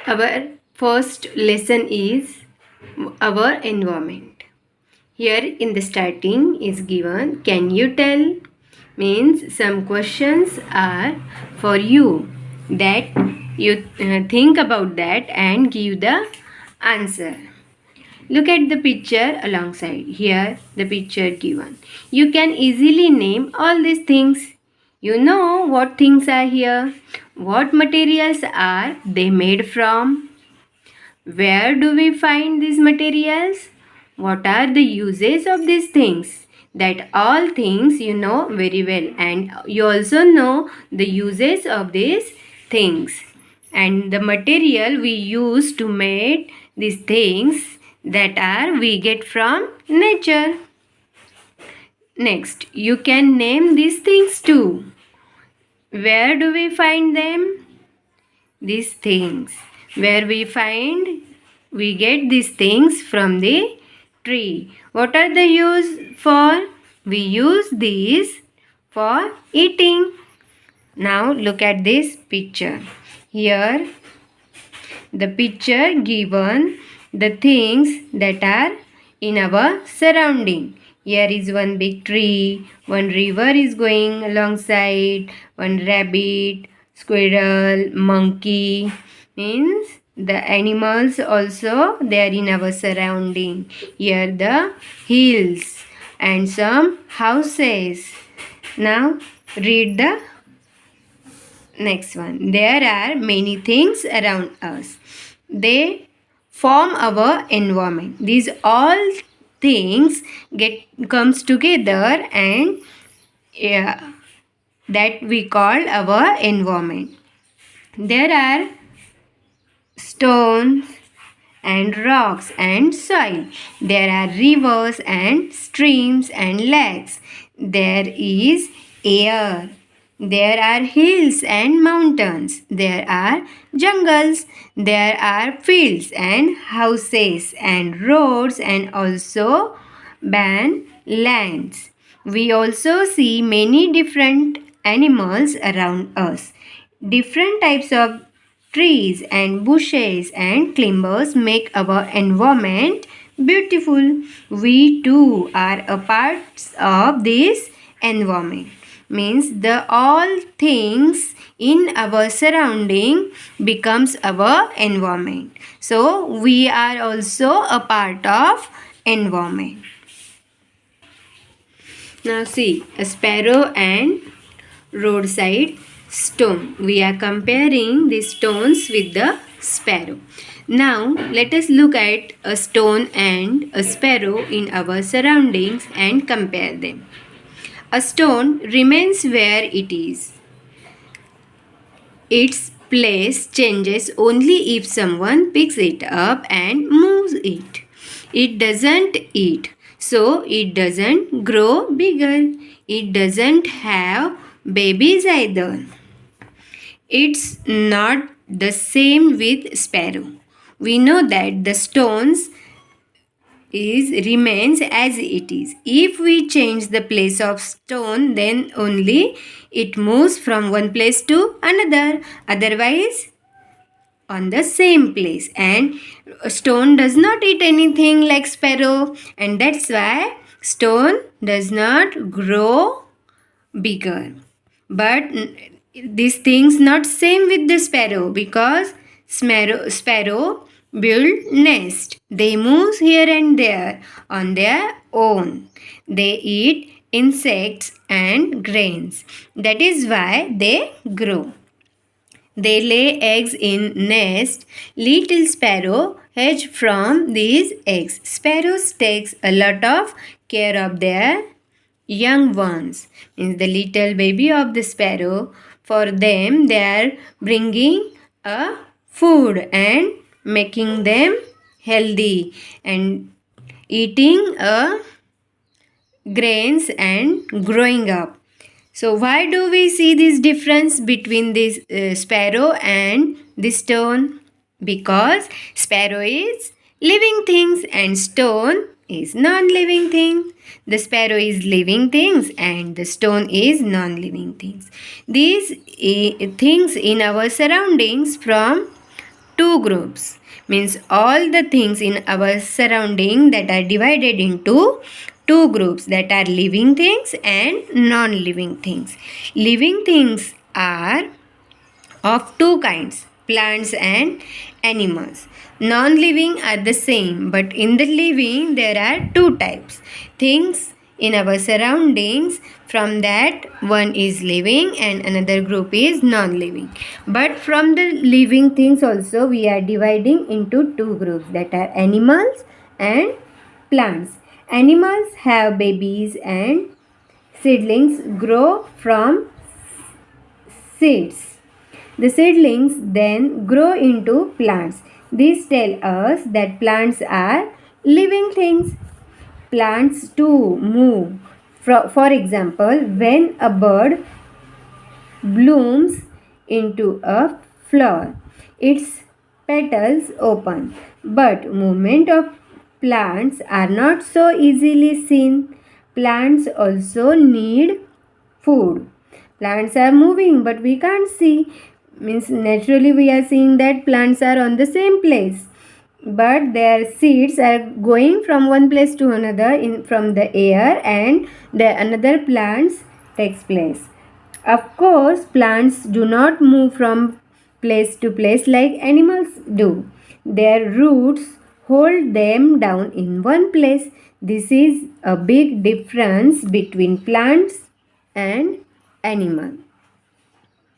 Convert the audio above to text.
Our first lesson is our environment. Here in the starting is given, can you tell? Means some questions are for you that you think about that and give the answer. Look at the picture alongside. Here the picture given. You can easily name all these things. You know what things are here. What materials are they made from? Where do we find these materials? What are the uses of these things? That all things you know very well, and you also know the uses of these things and the material we use to make these things that are we get from nature. Next, you can name these things too. Where do we find them? These things. Where we get these things from the tree. What are the use for? We use these for eating. Now look at this picture. Here the picture given the things that are in our surrounding. Here is one big tree, one river is going alongside, one rabbit, squirrel, monkey. Means the animals also they are in our surrounding. Here the hills and some houses. Now read the next one. There are many things around us. They form our environment. These all things comes together and that we call our environment. There are stones and rocks and soil. There are rivers and streams and lakes. There is air. There are hills and mountains. There are jungles. There are fields and houses and roads and also barren lands. We also see many different animals around us. Different types of trees and bushes and climbers make our environment beautiful. We too are a part of this environment. Means the all things in our surrounding becomes our environment. So we are also a part of environment. Now see, a sparrow and roadside stone. We are comparing the stones with the sparrow. Now let us look at a stone and a sparrow in our surroundings and compare them. A stone remains where it is. Its place changes only if someone picks it up and moves it. It doesn't eat, so it doesn't grow bigger. It doesn't have babies either. It's not the same with sparrow. We know that the stones remains as it is. If we change the place of stone, then only it moves from one place to another. Otherwise, on the same place. And stone does not eat anything like sparrow, and that's why stone does not grow bigger. But these things not same with the sparrow, because sparrow build nest. They move here and there on their own. They eat insects and grains. That is why they grow. They lay eggs in nest. Little sparrow hatch from these eggs. Sparrows takes a lot of care of their young ones. Means the little baby of the sparrow. For them, they are bringing a food and making them healthy and eating grains and growing up. So why do we see this difference between this sparrow and the stone? Because sparrow is living things and stone is non-living thing. The sparrow is living things and the stone is non-living things. These things in our surroundings from two groups. Means all the things in our surrounding that are divided into two groups, that are living things and non-living things. Living things are of two kinds, plants and animals. Non-living are the same, but in the living there are two types. Things in our surroundings, from that one is living and another group is non-living. But from the living things also we are dividing into two groups, that are animals and plants. Animals have babies and seedlings grow from seeds. The seedlings then grow into plants. These tell us that plants are living things. Plants too move. For example, when a bird blooms into a flower, its petals open. But movement of plants are not so easily seen. Plants also need food. Plants are moving but we can't see. Means naturally we are seeing that plants are on the same place, but their seeds are going from one place to another from the air, and the another plants takes place. Of course, plants do not move from place to place like animals do. Their roots hold them down in one place. This is a big difference between plants and animals.